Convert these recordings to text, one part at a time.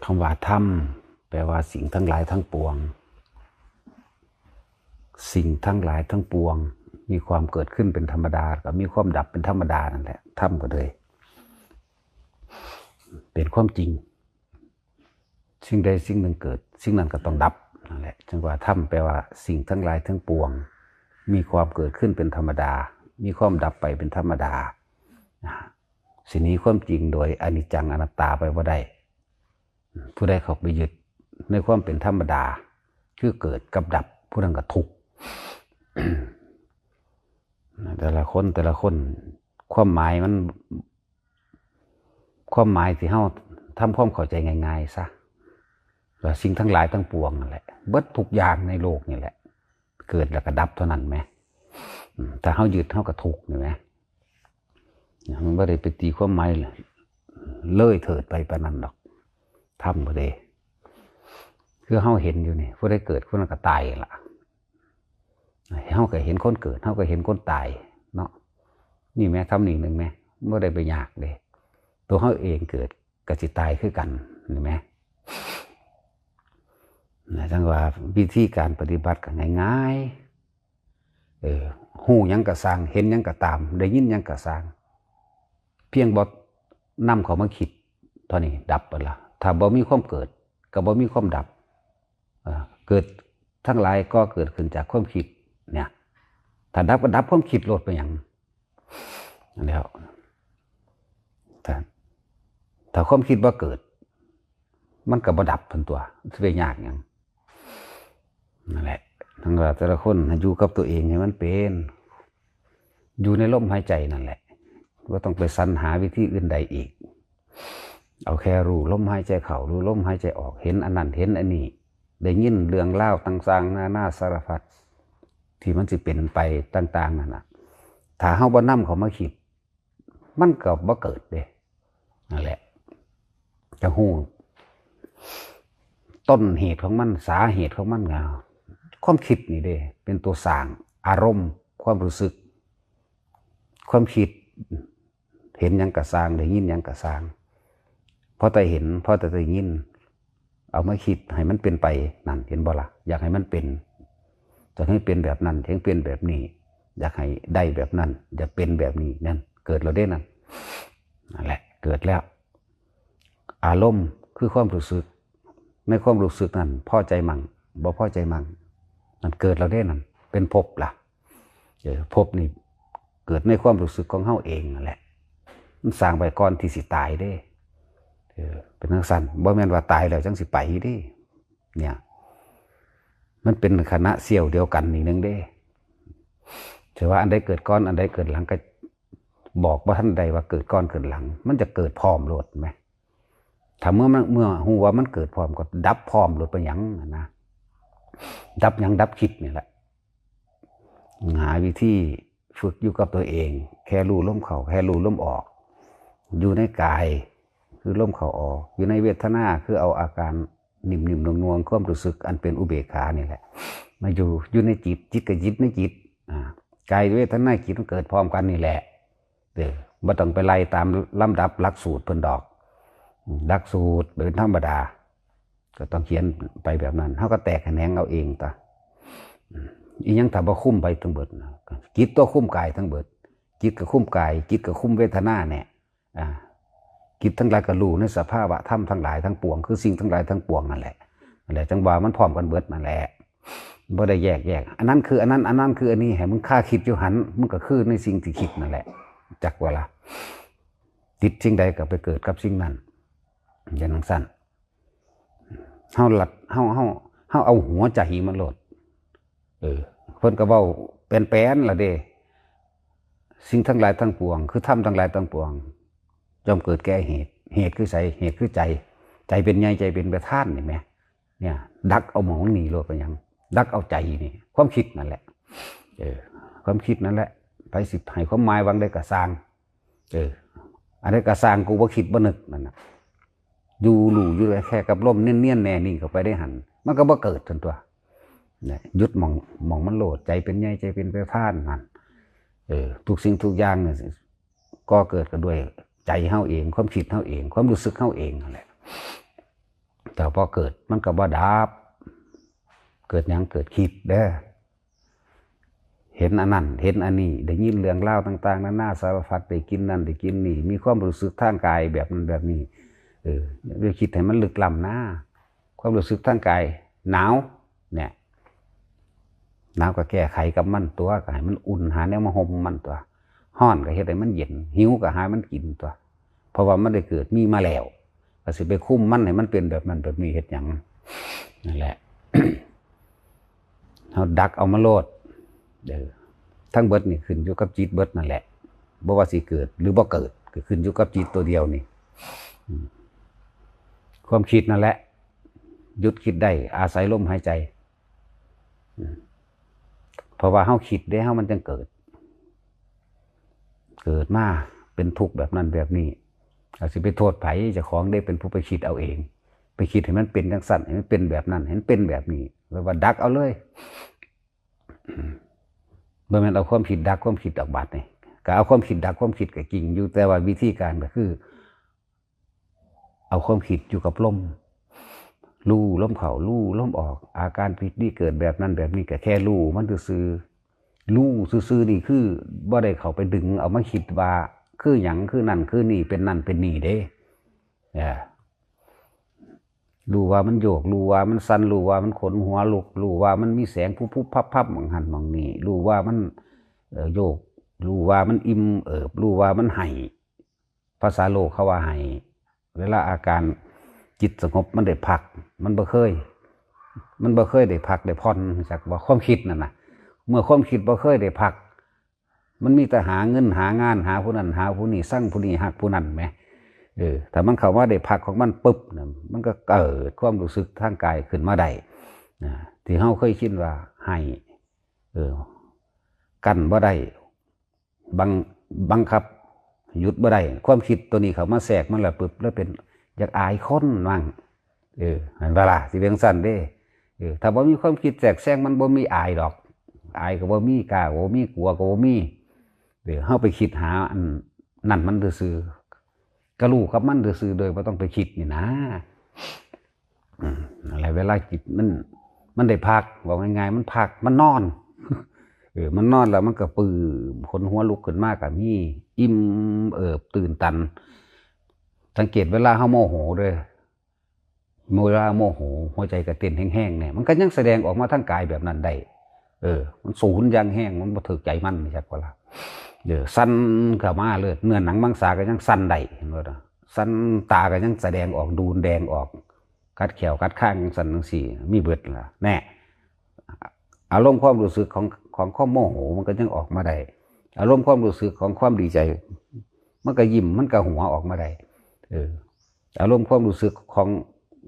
คำว่าธรรมแปลว่าสิ่งทั้งหลายทั้งปวงสิ่งทั้งหลายทั้งปวงมีความเกิดขึ้นเป็นธรรมดากับมีความดับเป็นธรรมดานั่นแหละธรรมก็เลยเป็นความจริงสิ่งใดสิ่งหนึ่งเกิดสิ่งนั้นก็ต้องดับนั่นแหละจึงว่าธรรมแปลว่าสิ่งทั้งหลายทั้งปวงมีความเกิดขึ้นเป็นธรรมดามีความดับไปเป็นธรรมดาสิ่งนี้ความจริงโดยอนิจจังอนัตตาไปว่าได้ผู้ใดเข้าไปยึดในความเป็นธรรมดาคือเกิดกับดับผู้นั้นก็ทุกข์ แต่ละคนความหมายที่เฮาทำความเข้าใจง่ายๆซะว่าสิ่งทั้งหลายทั้งปวงนั่นแหละเบิดทุกอย่างในโลกนี่แหละเกิดแล้วก็ดับเท่านั้นไหมถ้าเฮายึดเฮาก็ทุกข์นี่ไหมมันไม่ได้ไปตีความหมายเลยเถิดไปปานนั้นหรอกทำบ่ได้คือเฮาเห็นอยู่นี่ผู้ใดเกิดผู้นั้นก็ตายล่ะเฮาก็เห็นคนเกิดเฮาก็เห็นคนตายเนาะนี่แม่ทำนี่หนึ่งแม่ไม่ได้ไปยากเลยตัวเฮาเองเกิดก็สิตายคือกันเห็นไหมจังว่าวิธีการปฏิบัติก็ง่ายๆหูหยังก็สร้างเห็นหยังก็ตามได้ยินหยังก็สร้างเพียงบ่นำเขามาคิดเท่านี้ดับไปละถ้าบ่มีความเกิดก็บ่มีความดับเกิดทั้งหลายก็เกิดขึ้นจากความคิดเนี่ยถ้าดับก็ดับความคิดโลดไปอย่างนั่นแล้วถ้าความคิดว่าเกิดมันก็บ่ดับพันตัวจะไปยากอย่างนั่นแหละทั้งแต่ละคนอยู่กับตัวเองให้มันเป็นอยู่ในลมหายใจนั่นแหละว่าต้องไปสรรหาวิธีอื่นใดอีกเอาแค่รู้ลมหายใจเข้ารู้ลมหายใจออกเห็นอันนั้นเห็นอันนี้ได้ยินเรื่องเล่าต่างๆนานาสารพัดที่มันจะเป็นไปต่างๆนั่นน่ะถ้าเฮาบ่นำเขามาคิดมันก็บ่เกิดเด้นั่นแหละจะฮู้ต้นเหตุของมันสาเหตุของมันความคิดนี่เด้เป็นตัวสร้างอารมณ์ความรู้สึกความคิดเห็นหยังก็สร้างได้ยินหยังก็สร้างพอแต่เห็นพอแต่ได้ยินเอามาคิดให้มันเป็นไปนั่นเห็นบ่ล่ะอยากให้มันเป็นจะให้เป็นแบบนั้นให้เป็นแบบนี้อยากให้ได้แบบนั้นอยากเป็นแบบนี้นั่นเกิดเราได้นั่นแหละเกิดแล้วอารมณ์คือความรู้สึกในความรู้สึกนั้นพอใจมั่งบ่พอใจมั่งนั่นเกิดเราได้นั่นเป็นภพล่ะภพนี่เกิดในความรู้สึกของเฮาเองนั่นแหละมันสร้างไปก่อนที่สิตายได้เป็นจังซั่นบ่แม่นว่าตายแล้วจังสิไปเด้เนี่ยมันเป็นคณะเสี่ยวเดียวกันนี่นึงเด้แต่ว่าอันใดเกิดก่อนอันใดเกิดหลังก็บอกว่าท่านใดว่าเกิดก่อนเกิดหลังมันจะเกิดพร้อมโลดไหมถ้าเมื่อฮู้ว่ามันเกิดพร้อมก็ดับพร้อมโลดไปหยังนะดับหยังดับคิดนี่แหละหาวิธีฝึกอยู่กับตัวเองแค่รู้ลมเข้าแค่รู้ลมออกอยู่ในกายคือลมเข้าออกอยู่ในเวทนาคือเอาอาการนิ่มๆนวลๆความรู้สึกอันเป็นอุเบกขานี่แหละมาอยู่ในจิตกับจิตในจิตกายเวทนาจิตมันเกิดพร้อมกันนี่แหละบ่ต้องไปไล่ตามลำดับหลักสูตรเพิ่นดอกหลักสูตรเป็นธรรมดาก็ต้องเขียนไปแบบนั้นเขาก็แตกแขนงเอาเองตาอีหยังถ้าบ่คุ้มไปทั้งเบิดจิตตัวคุ้มกายทั้งเบิดจิตก็คุ้มกายจิตก็คุ้มเวทนาเนี่ยจิตทั้งหลายก็รู้ในสภาวะธรรมทั้งหลายทั้งปวงคือสิ่งทั้งหลายทั้งปวงนั่นแหละจังว่ามันพร้อมกันเบิดนั่นแหละบ่ได้แยกอันนั้นคืออันนั้นอันนั้นคืออันนี้ให้มึงค่าคิดอยู่หันมึงก็คือในสิ่งที่คิดนั่นแหละจักว่าล่ะติดสิ่งใดก็ไปเกิดกับสิ่งนั้นอย่างนั้นสั้นเฮาเอาหัวใจมันโลดเพิ่นก็เว้าเป็นแป้นล่ะเด้สิ่งทั้งหลายทั้งปวงคือธรรมทั้งหลายทั้งปวงย่อมเกิดแก่เหตุคือใจเหตุคือใจเป็นใหญ่ใจเป็นประธานนี่แหมเนี่ยดักเอาหมองนี่โลดไปยังดักเอาใจนี่ความคิดนั่นแหละความคิดนั่นแหละไปสิให้ความหมายวางได้ก็สร้างอันใดก็สร้างกูบ่คิดบ่นึกนั่นน่ะอยู่หลู่อยู่แค่กับลมเนียนๆแน่นิ่งเข้าไปได้หันมันก็บ่เกิดทันตัวเนี่ยยุดมองมันโหลดใจเป็นใหญ่ใจเป็นประธานนั่นทุกสิ่งทุกอย่างเนี่ยก็เกิดกันด้วยใจเฮาเองความคิดเฮาเองความรู้สึกเฮาเองนั่นแหละ แต่พอเกิดมันก็บ่ดับเกิดหยังเกิดคิดเด้อเห็นอันนั้นเห็นอันนี้ได้ยินเรื่องเล่าต่างๆนานาสารพัดได้กินนั่นได้กินนี่มีความรู้สึกทางกายแบบนั้นแบบนี้ไปคิดให้มันลึกล้ำนะความรู้สึกทางกายหนาวเนี่ยหนาวก็แก้ไขกับมันตัวก็ให้มันอุ่นหาแนวมาห่มมันตัวร้อนก็เฮ็ดให้มันเย็นหิวก็หามันกินตัวเพราะว่ามันได้เกิดมีมาแล้วก็สิไปคุ้มมันให้มันเป็นแบบนั้นแบบนี้เฮ็ดหยังนั่นแหละ เอาดักเอามาโลดทั้งเบิดนี่ขึ้นอยู่กับจิตเบิดนั่นแหละบ่ว่าสิเกิดหรือบ่เกิดก็ขึ้นอยู่กับจิตตัวเดียวนี่ความคิดนั่นแหละหยุดคิดได้อาศัยลมหายใจเพราะว่าเฮาคิดได้เฮามันจึงเกิดมาเป็นทุกข์แบบนั้นแบบนี้อาจสิไปโทษไผเจ้าของได้เป็นผู้ไปคิดเอาเองไปคิดให้มันเป็นจังซั่นให้มันเป็นแบบนั้นให้มันเป็นแบบนี้แล้วว่าดักเอาเลยบ่แม่นเอาความคิดดักความคิดออกบัดนี่ก็เอาความคิดดักความคิดก็จริงอยู่แต่ว่าวิธีการก็คือเอาความคิดอยู่กับลมรู้ลมเข้ารู้ลมออกอาการผิดนี่เกิดแบบนั้นแบบนี้ก็แค่รู้มันซื่อรู้ซื่อๆนี่คือบ่ได้เข้าไปดึงเอามาคิดว่าคือหยังคือนั่นคือนี่เป็นนั่นเป็นนี่เด้รู้ว่ามันโยกรู้ว่ามันสั่นรู้ว่ามันขนหัวลุกรู้ว่ามันมีแสงพุบๆพับๆมองหันมองนี่รู้ว่ามันโยกรู้ว่ามันอิ่มรู้ว่ามันให้ภาษาโลกเขาว่าให้เวลาอาการจิตสงบมันได้พักมันบ่เคยได้พักได้ผ่อนจากว่าความคิดนั่นน่ะเมื่อความคิดบ่เคยได้พักมันมีแต่หาเงินหางานหาผู้นั้นหาผู้นี้สร้างผู้นี้หักผู้นั้นไหมถ้ามันเข้าว่าได้พักของมันปุ๊บนะมันก็เกิดความรู้สึกทางกายขึ้นมาได้ที่เฮาเคยคิดว่าให้กันบ่ได้บังคับหยุดบ่ได้ความคิดตัวนี้เขามาแทรกมันแล้วปุ๊บแล้วเป็นอยากอายคนมั่งเห็นป่ะล่ะสิเบียงสั้นเด้ถ้าบ่มีความคิดแทรกแซงมันบ่มีอายดอกอายก็บ่มีกล้าก็บ่มีกลัวก็บ่มีเฮาไปคิดหาอันนั่นมันซื่อๆก็รู้กับมันซื่อๆโดยบ่ต้องไปคิดนี่นะอะไรเวลาจิตมันได้พักบอกง่ายๆมันพักมันนอนมันนอนแล้วมันก็ปื้มขนหัวลุกขึ้นมาก็มีอิ่มตื่นตันสังเกตเวลาเฮาโมโหด้วยเวลาโมโหหัวใจก็เต้นแห้งๆเนี่ยมันก็ยังแสดงออกมาทางกายแบบนั้นได้มันสูญยังแห้งมันบ่ถึกใจมันใช่ป่ะล่ะสั่นเข้ามาเลยเนื้อหนังมังสาก็ยังสั่นได้เห็นบ่ล่ะสั่นตาก็ยังแสดงออกดูนแดงออกกัดแขวกัดข้างสั่นจังซี่มีเบิดล่ะแน่อารมณ์ความรู้สึกของความโมโหมันก็ยังออกมาได้อารมณ์ความรู้สึกของความดีใจมันก็ยิ้มมันก็หัวออกมาได้อารมณ์ความรู้สึกของ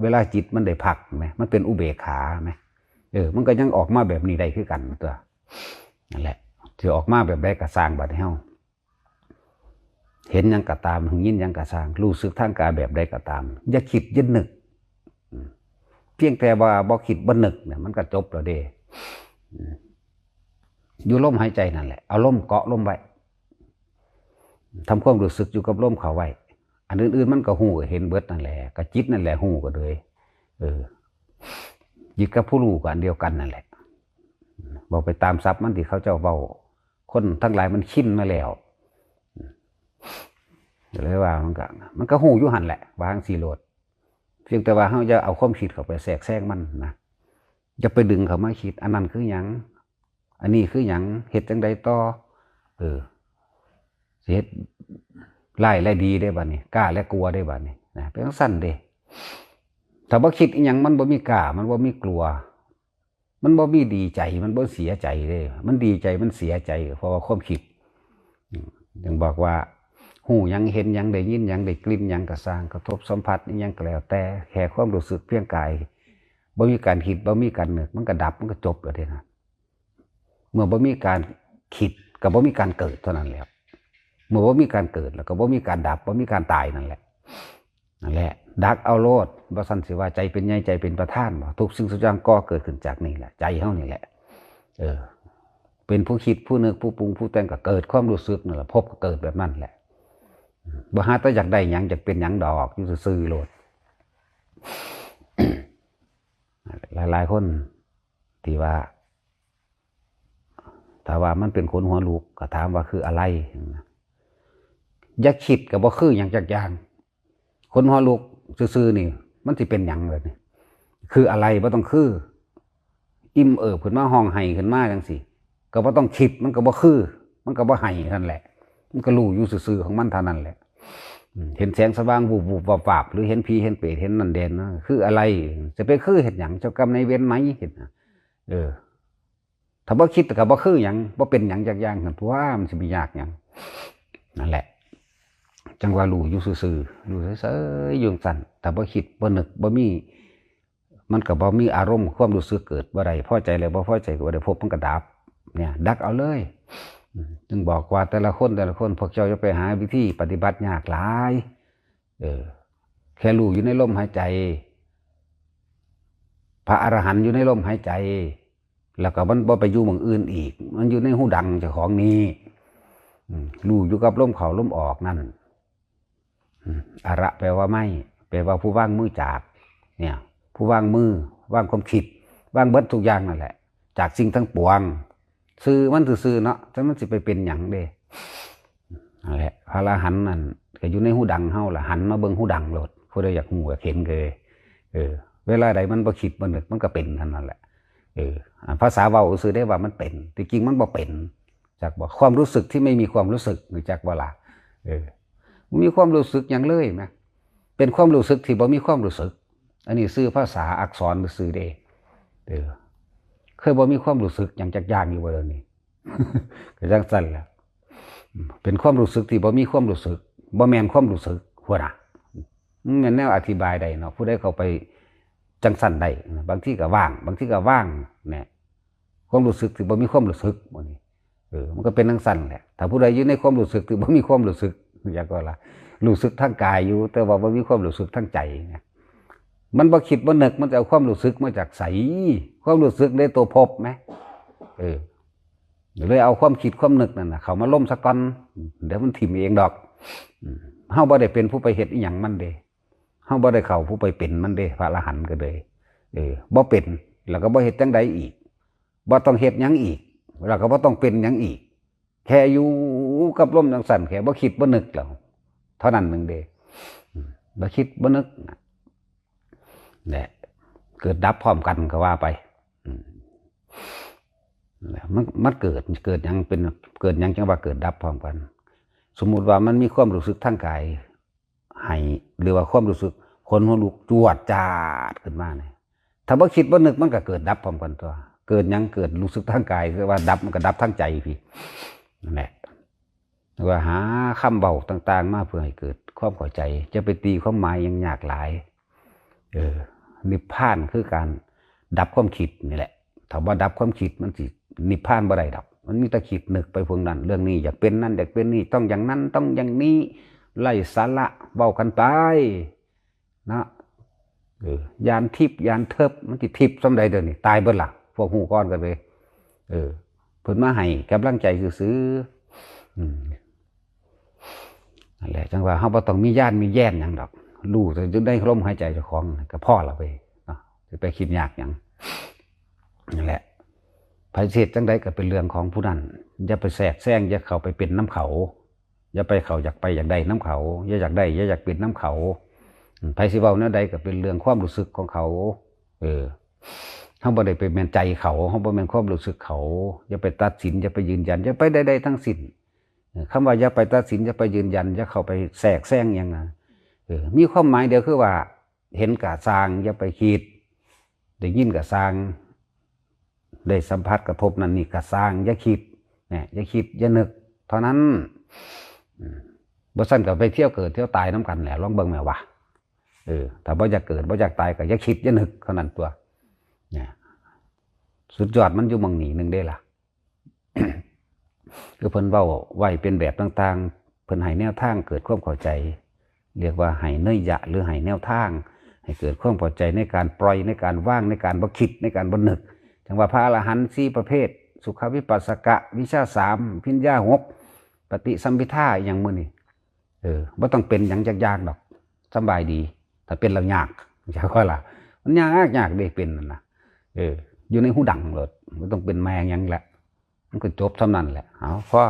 เวลาจิตมันได้พักไหมมันเป็นอุเบกขาไหมมันก็ยังออกมาแบบนี้ได้คือกันตัวนั่นแหละที่ออกมาแบบใดก็สร้างบัดให้เฮาเห็นยังก็ตามหูยินยังก็สร้างรู้สึกทางกายแบบใดก็ตามอย่าคิดอย่านึกเพียงแต่ว่าบ่คิดบ่นึกเนี่ยมันก็จบแล้วเด้อยู่ลมหายใจนั่นแหละเอาลมเกาะลมไว้ทำความรู้สึกอยู่กับลมเข้าไว้อันอื่นๆมันก็หูเห็นเบิดนั่นแหละก็จิตนั่นแหละหูก็เลยจิตกับผู้รู้ก็อันเดียวกันนั่นแหละบอกไปตามศัพท์มันที่เขาเจ้าเบาคนทั้งหลายมันชินมาแล้วเลยว่ามันก็หูอยู่หันแหละวางสีโลดเพียงแต่ว่าเขาจะเอาความคิดเข้าไปแทรกแซงมันนะจะไปดึงเขามาคิดอันนั้นคือหยังอันนี้คือหยังเหตุจังใดต่อเหตุไล่และดีได้บ้านี่กล้าและกลัวได้บ้านี่นะเป็นสั้นเด้แต่ว่าคิดอย่างมันบ่มีกล้ามันบ่มีกลัวมันบ่มีดีใจมันบ่เสียใจเลยมันดีใจมันเสียใจเพราะว่าความคิดอย่างบอกว่าหูยังเห็นยังได้ยินยังได้กลิ่นยังกระสร้างกระทบสัมผัสยังก็แล้วแต่แค่ความรู้สึกเพียงกายบ่มีการคิดบ่มีการนึกมันก็ดับมันก็จบแล้วเด้นะเมื่อบ่มีการคิดกับบ่มีการเกิดเท่านั้นแหละเมื่อบ่มีการเกิดแล้วก็บ่มีการดับบ่มีการตายนั่นแหละดักเอาโลดบ่ซั่นสิว่าใจเป็นใหญ่ใจเป็นประธานบ่ทุกสิ่งทุกอย่างก็เกิดขึ้นจากนี่แหละใจเฮานี่แหละเป็นผู้คิดผู้นึกผู้ปรุงผู้แต่งก็เกิดความรู้สึกนั่นแหละพบก็เกิดแบบนั้นแหละบ่หาแต่อยากได้หยังอยากเป็นหยังดอกอยู่ซื่อๆโลด หลายๆคนที่ว่าถ้าว่ามันเป็นคนหัวลูกก็ถามว่าคืออะไรอย่าคิดกับว่าคืออย่างจักอย่างคนหัวลูกซื่อๆนี่มันสิเป็นหยังเลยนี่คืออะไรบ่ต้องคืออิ่มขึ้นมาห้องไห้ขึ้นมาจังสิก็บ่ต้องคิดมันก็บ่คือมันก็บ่ไห้นั่นแหละมันก็รู้อยู่ซื่อๆของมันเท่านั้นแหละเห็นแสงสว่างวูบๆวาบๆหรือเห็นผีเห็นเปรตเห็นนั่นเด่นนะคืออะไรจะไปคือเห็นหยังเจ้ากรรมนายเวรไหมเห็นถ้าบ่คิดก็บ่คือหยังบ่เป็นหยังจักอย่างนั่นว่ามันสิมียากหยังนั่นแหละจังว่ารู้อยู่ซื่อๆรู้เฉยๆอยู่สั่นแต่บ่คิดบ่นึกบ่มีมันก็บ่มีอารมณ์ความรู้สึกเกิดบ่ได้พอใจเลยบ่พอใจก็บ่ได้พบมันก็ดับเนี่ยดักเอาเลยจึงบอกว่าแต่ละคนพวกเจ้าจะไปหาวิธีปฏิบัติยากหลายแค่รู้อยู่ในลมหายใจพระอรหันต์อยู่ในลมหายใจแล้วก็มันบ่ไปอยู่หม้องอื่นอีกมันอยู่ในหูดังเจ้าของนี้รู้อยู่กับลมเข้าลมออกนั่นอระแปลว่าไม่แปลว่าผู้ว่างมือจากเนี่ยผู้ว่างมือว่างความคิดว่างเบิดทุกอย่างนั่นแหละจากสิ่งทั้งปวงซื่อมันซื่อเนาะแต่มันสิไปเป็นหยังเด้นั่นแหละพระอรหันต์นั่นก็อยู่ในหูดังเฮาล่ะหันมาเบิ่งหูดังโลดผู้ใดอยากฮู้อยากเห็นเลยเวลาใดมันบ่คิดบ่นึกมันก็เป็นเท่านั้นแหละภาษาเว้าซื่อได้ว่ามันเป็นแต่จริงมันบ่เป็นจากบ่ความรู้สึกที่ไม่มีความรู้สึกหรือจักบ่ล่ะมีความรู้สึกอย่างเลยไหมเป็นความรู้สึกที่บ่มีความรู้สึกอันนี้ซื่อภาษาอักษรซื่อเด้เคยบ่มีความรู้สึกอย่างจักอย่างอยู่บ่เดี๋ยวนี้ ก็จังซั่นแหละเป็นความรู้สึกที่บ่มีความรู้สึกบ่แม่นความรู้สึกหัวน่ะมันแม่นแนวอธิบายได้เนาะผู้ใดเข้าไปจังซั่นได้บางทีก็ว่างบางทีก็ว่างเนี่ยความรู้สึกที่บ่มีความรู้สึกบ่นี่มันก็เป็นจังซั่นแหละถ้าผู้ใดอยู่ในความรู้สึกที่บ่มีความรู้สึกอยากก็ล่ะรู้สึกทางกายอยู่แต่ว่าบ่มีความรู้สึกทางใจไงมันบ่คิดบ่นึกมันจะเอาความรู้สึกมาจากไสความรู้สึกได้ตัวพบไหมเลยเอาความคิดความนึกนั่นน่ะเข้ามาล้มซะก่อนเดี๋ยวมันถิ่มเองดอกเฮาบ่ได้เป็นผู้ไปเฮ็ดอีหยังมันเด้เฮาบ่ได้เข้าผู้ไปเป็นมันเด้พระอรหันต์ก็เลยบ่เป็นแล้วก็บ่เฮ็ดจังใดอีกบ่ต้องเฮ็ดหยังอีกแล้วก็บ่ต้องเป็นหยังอีกแค่อยู่กับลมจังสั่นแค่บ่คิดบ่นึกแล้วเท่านั้นนึงเด้บ่คิดบ่นึกแหละเกิดดับพร้อมกันก็ว่าไปมันเกิดยังเป็นเกิดยังจังว่าเกิดดับพร้อมกันสมมุติว่ามันมีความรู้สึกทางกายให้หรือว่าความรู้สึกคนหัวลุกจวดจาดขึ้นมาเนี่ยถ้าบ่คิดบ่นึกมันก็เกิดดับพร้อมกันตัวเกิดยังเกิดรู้สึกทางกายคือว่าดับมันก็ดับทางใจพี่นั่นแหละว่าหาคำเบาต่างๆมาเพื่อให้เกิดความเข้าใจจะไปตีความหมายยังยากหลายนิพพานคือการดับความคิดนี่แหละถ้าว่าดับความคิดมันสินิพพานบ่ได้ดอกมันมีแต่คิดนึกไปพวกนั้นเรื่องนี้อยากเป็นนั่นอยากเป็นนี่ต้องอย่างนั้นต้องอย่างนี้ไล่สาระเว้ากันไปนะยานทิพย์ยานเทิบมันสิทิพย์สำใดเด้อนี่ตายเบิดล่ะพวกฮู้ก่อนกันเลยเพิ่นมาให้กำลังใจซื่อนั่นแหละจังว่าเฮาบ่ต้องมีญาณมีแย่นหยังดอกรู้แต่จะได้ลมหายใจเจ้าของก็พอละไปเนาะสิไปคิดยากหยังนั่นแหละไผเฮ็ดจังได๋ก็เป็นเรื่องของผู้นั้นอย่าไปแทรกแซงอย่าเข้าไปเป็นน้ำเขาอย่าไปเขาอยากไปอยากได้น้ำเขาอย่าอยากได้อย่าอยากเป็นน้ำเขาไผสิเว้าแนวใดก็เป็นเรื่องความรู้สึกของเขาเฮาบ่ได้ไปแม่นใจเขาเฮาบ่แม่นความรู้สึกเขาอย่าไปตัดสินอย่าไปยืนยันอย่าไปใดๆทั้งสิ้นคำว่าอย่าไปตัดสินอย่าไปยืนยันอย่าเข้าไปแทรกแซงหยังนะมีความหมายเดียวคือว่าเห็นกะสร้างอย่าไปคิดได้ยินกะสร้างได้สัมผัสกระทบนั่นนี่กะสร้างอย่าคิดเนี่ยอย่าคิดอย่านึกเท่านั้นบ่ซั่นก็ไปเที่ยวเกิดเที่ยวตายน้ำกันแหละลองเบิ่งแม่ว่าถ้าบ่อยากเกิดบ่อยากตายก็อย่าคิดอย่านึกเท่านั้นตัวเนี่ยสุดยอดมันอยู่หม้องนี้นึงเด้ล่ะ คือเพิ่นเว้าไว้เป็นแบบต่างๆเพิ่นให้แนวทางเกิดความเข้าใจเรียกว่าให้เนยยะหรือให้แนวทางให้เกิดความพอใจในการปล่อยในการว่างในการบ่คิดในการบ่นึกจังว่าพระอรหันต์4ประเภทสุขวิปัสสกะวิชา3พิญญา6ปฏิสัมภิทาอย่างมื้อนี้บ่ต้องเป็นหยังยากๆดอกสบายดีถ้าเป็นแล้วยากจังว่าล่ะมันยากเด้เป็นนั่นน่ะ อยู่ในหูดังเลยไม่ต้องเป็นแมงยังแหละมันก็จบเท่านั้นแหละเอาเพราะ